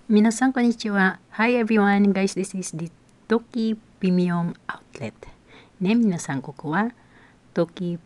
Minasan konnichiwa. Hi everyone, guys. This is the Toki Premium Outlet. Minasan koku wa Toki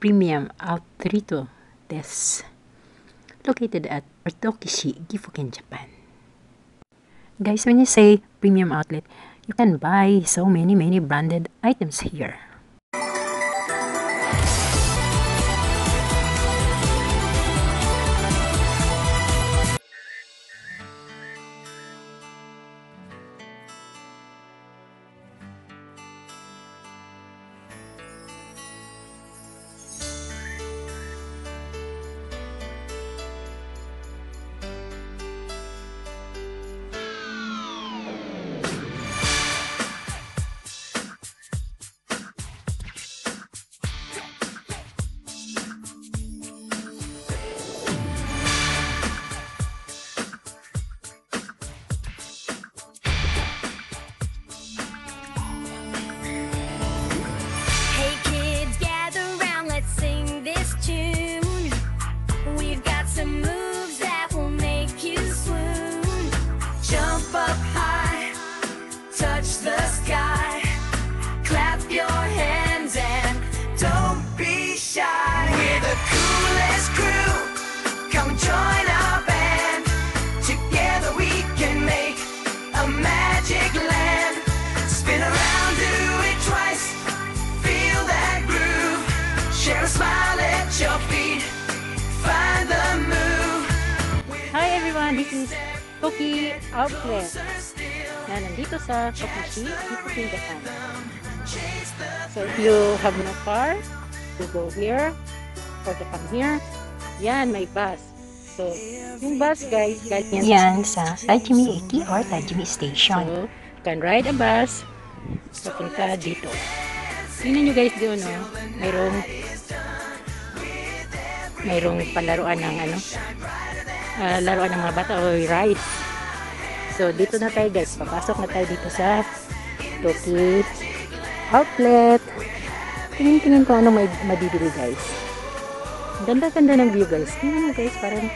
Premium Outlet desu. Located at Tokishi, Gifuken, Japan. Guys, when you say premium outlet, you can buy so many branded items here. Hi everyone, this is Toki Outlet na nandito sa Tokishi, Gifuken, Japan. So if you have no car, you go here or to come here. Yan, may bus. So yung bus guys, yan sa Tajimi Eki or Tajimi Station. So you can ride a bus papunta dito. Tingnan nyo guys doon, no? Mayroong palaruan ng laruan ng mga bata o ride. So dito na tayo guys, papasok na tayo dito sa Toki Outlet. Tingin ko ano may mabibili guys. Ganda-ganda ng view guys. Tingnan mo guys, parang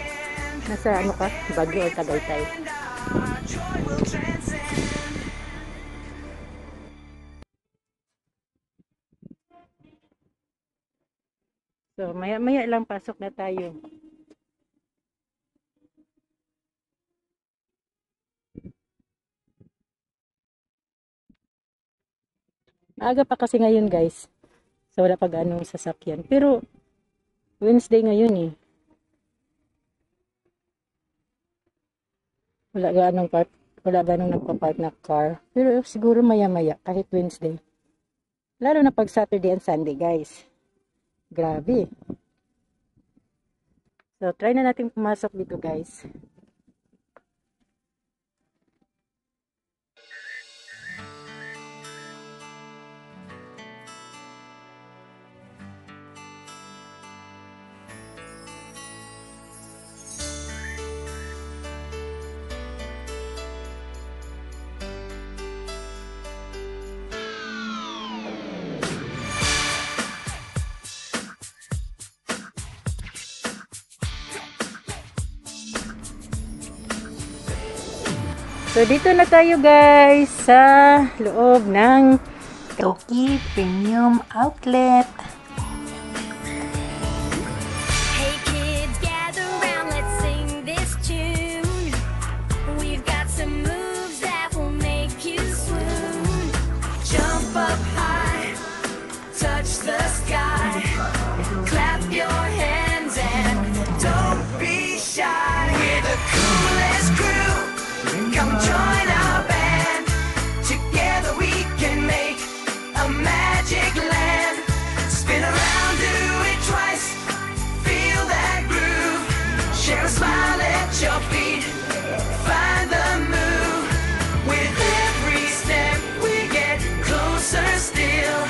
nasa Baguio o Tagaytay. So maya lang pasok na tayo. Aga pa kasi ngayon guys. So wala pa ganong sasakyan. Pero Wednesday ngayon eh. Wala ganong nagpa-park na car. Pero siguro maya-maya kahit Wednesday. Lalo na pag Saturday and Sunday guys. Grabe. So try na natin pumasok dito guys. So dito na tayo guys sa loob ng Toki Premium Outlet. Hey kids, gather round, let's sing this tune. We've got some moves that will make you swoon. Jump up high, touch the sky, clap your hands and don't be shy. We're the coolest crew. Come join our band. Together we can make a magic land. Spin around, do it twice. Feel that groove. Share a smile at your feet. Find the move. With every step we get closer still.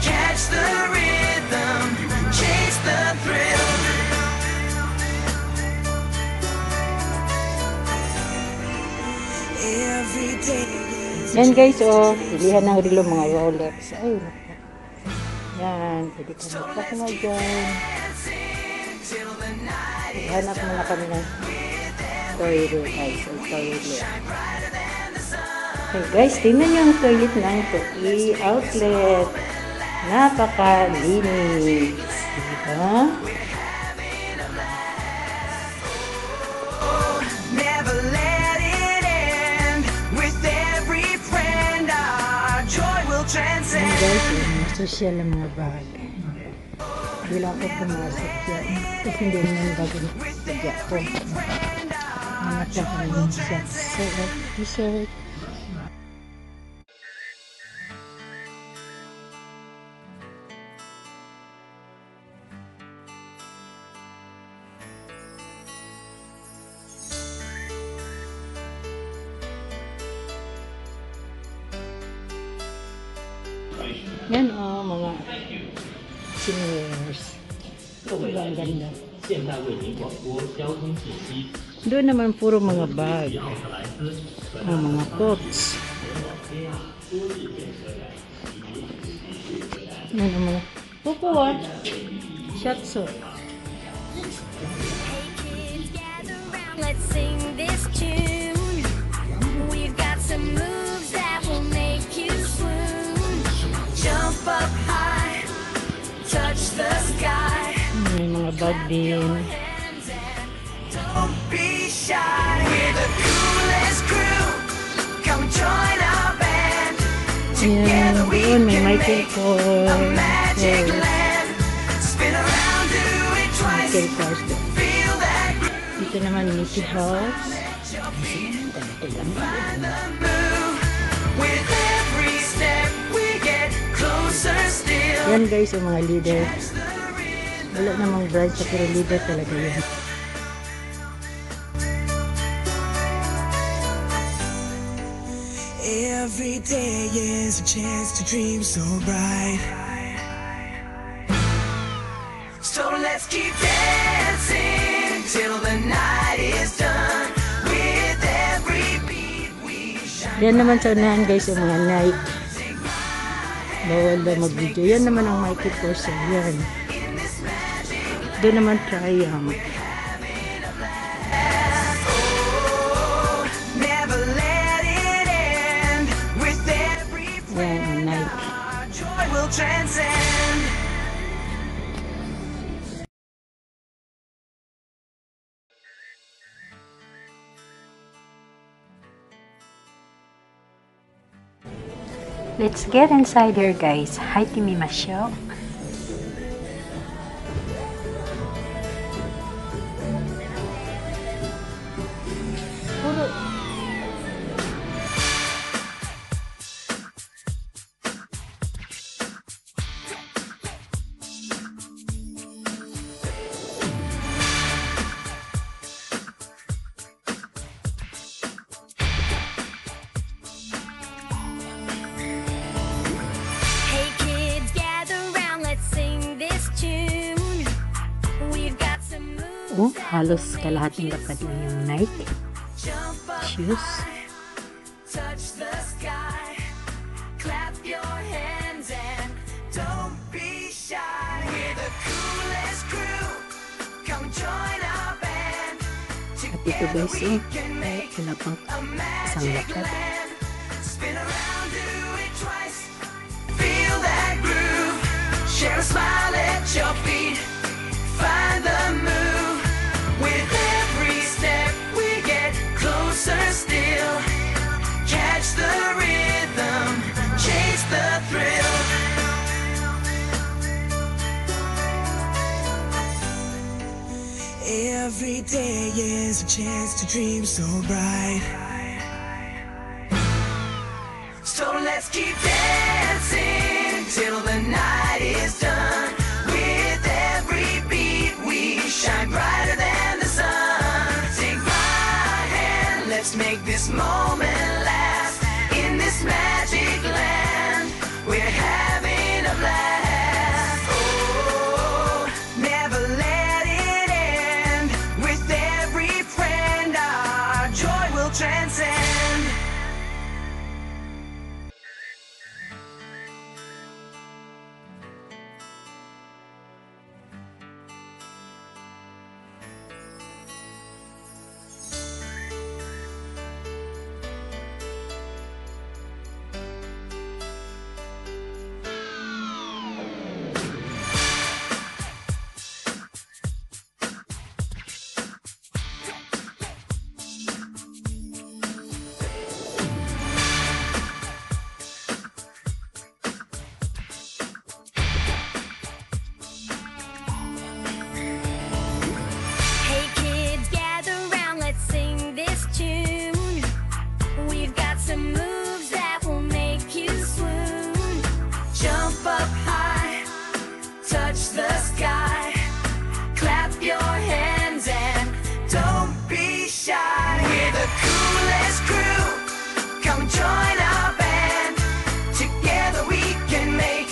Catch the rhythm. Chase the thrill. Yan guys, oh, pilihan ng relo mga Rolex. Ay, yan, pwede ka magpasama dyan. Hanap muna kami ng toilet guys, or toilet. Okay guys, tingnan nyo ang toilet ng Toki Outlet. Napakalinis. Diba? Never let it end. With every friend, our joy will transcend. Ayan guys, yung social na mga bag. Hindi lang ako pumasok yan. Kasi hindi naman bagay nagya ko. Hanap lang kami yung shot. So, t-shirt. Yan o, mga seniors. Ang ganda. Doon naman puro mga bag. Mga coats. Yan ang mga pupuwa. Shatso. Let's sing this tune. We've got some moves that will make you swoon. Jump up high, touch the sky. May mga bag din. Don't be shy. We're the coolest crew. Come join our band. Ayan, Together we doon may can Michael make Kors. a magic land. Spin around, do it twice. Michael Kors. Feel that groove. Dito naman Mickey House. Find the move. With every step we get closer still. Yan guys, yung mga leader. Wala namang branch pero leader talaga yun. Every day is a chance to dream so bright. So let's keep dancing till the night is done. With every beat we shine. Yan naman sa unahan guys, yung mga Nike. Bawal na mag-video. Yan naman ang Michael Kors. Yan. Doon naman Triumph. Never let it end. With every Yan, ang Nike. our joy will transcend. Let's get inside here guys. Hi, Timmy Michelle. Hey kids, gather round, let's sing this tune. We've got some moves. Oh, halos kalahating lapad lang yung Nike Jump up shoes. high, touch the sky. Clap your hands and don't be shy. We're the coolest crew. Come join our band. At ito guys, We oh, can make wala pang a isang magic lapad. land. Spin around, do it twice. Feel that groove. Share a smile at your feet. Find the move. With every step we get closer still. Catch the rhythm. Chase the thrill. Every day is a chance to dream so bright. So let's keep dancing till the night is done. With every beat we shine brighter than the sun. Take my hand, let's make this moment last. In this magic land, we're having a blast. Oh, never let it end. With every friend, our joy will transcend. this tune. We've got some moves that will make you swoon. Jump up high, touch the sky, clap your hands and don't be shy. We're the coolest crew, come join our band. Together we can make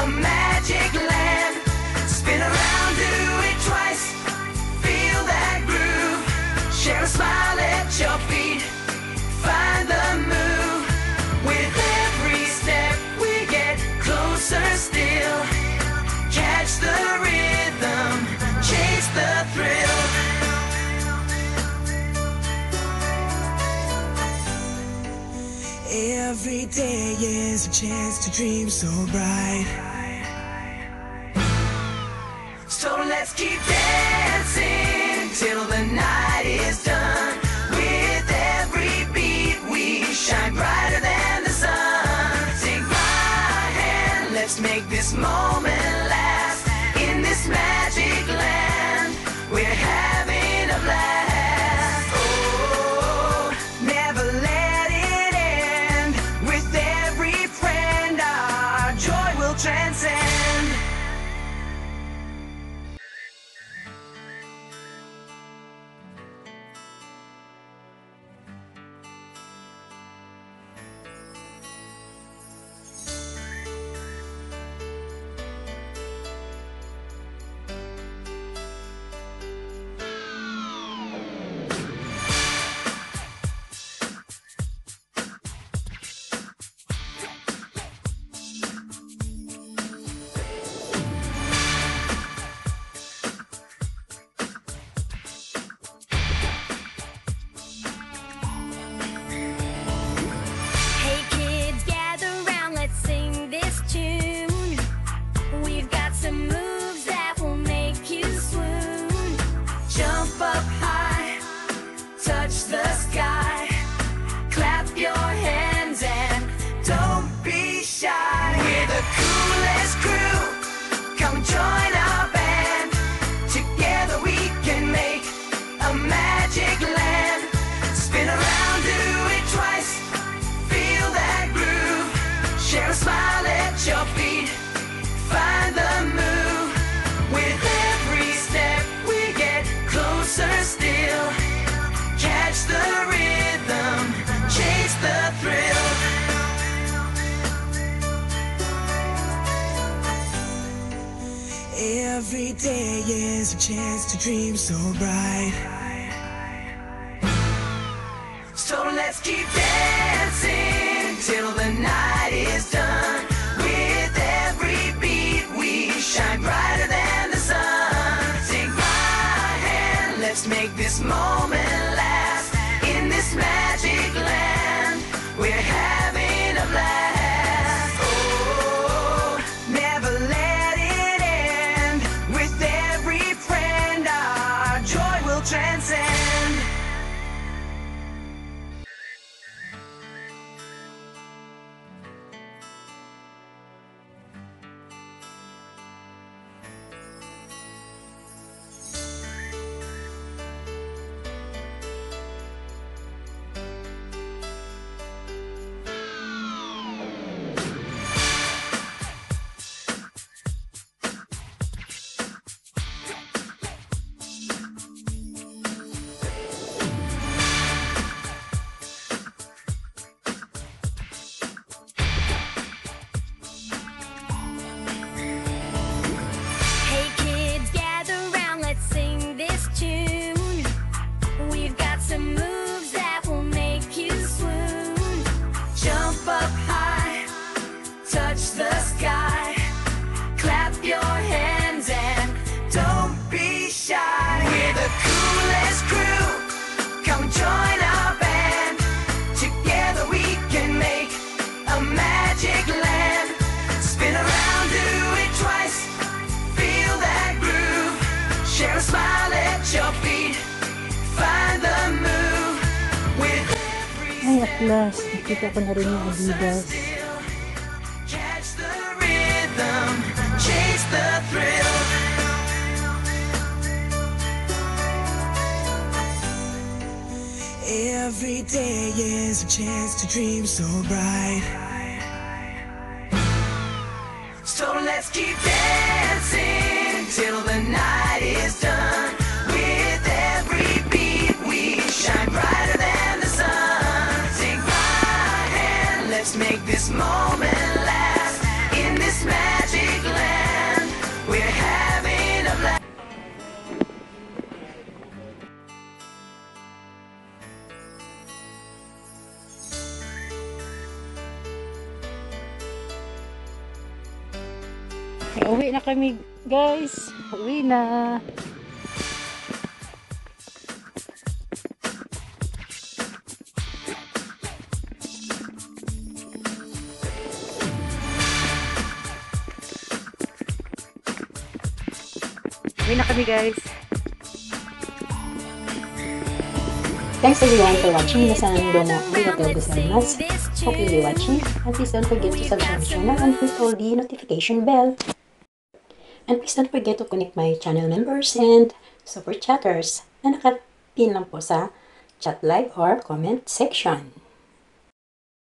a magic land. Spin around, do it twice, feel that groove. Share a smile at your feet, find the move. With every step we get closer still. Catch the rhythm, chase the thrill. Every day is a chance to dream so bright. So let's keep dancing till the night is done. With every beat we shine brighter than the sun. Take my hand, let's make this moment last. In this magic land, we're having a blast. Oh, never let it end. With every friend, our joy will transcend. Hey kids, gather round, let's sing this tune. We've got some moves that will make you swoon. Jump up high, touch the sky, clap your hands and don't be shy. We're the coolest crew, come join our band. Together we can make a magic land. Spin around, do it twice, feel that groove. Share a smile at your feet, find the move. With every step we get closer still. Catch the rhythm, chase the thrill. Every day is a chance to dream so bright. So let's keep dancing till the night is done. With every beat we shine brighter than the sun. Take my hand, let's make this moment last. In this magic land, we're having a blast. Oh, never let it end. With every friend, our joy will transcend. Hey kids, gather round, let's sing this tune. We've got some moves that will make you swoon. Jump up high, touch the sky, clap your hands and don't be shy. We're the coolest crew, come join our band. Together we can make a magic land. Spin around, do it twice, feel that groove. Share a smile at your feet, find the move. With every Ay, at last, nakita ko na rin yung Adidas. catch the rhythm, chase the thrill. Every day is a chance to dream so bright. So let's keep dancing till the night is done. With every beat we shine brighter than the sun. Take my hand, let's make this moment last. In this magic land, we're having a blast. Uwi na kami, guys. Uwi na. Uwi na kami, guys. Thanks everyone for watching. Minasan domo arigatou gozaimasu. Hope you'll be watching. And please don't forget to subscribe to the channel and hit all the notification bell. And please don't forget to connect my channel members and super chatters na nakapin lang po sa chat live or comment section.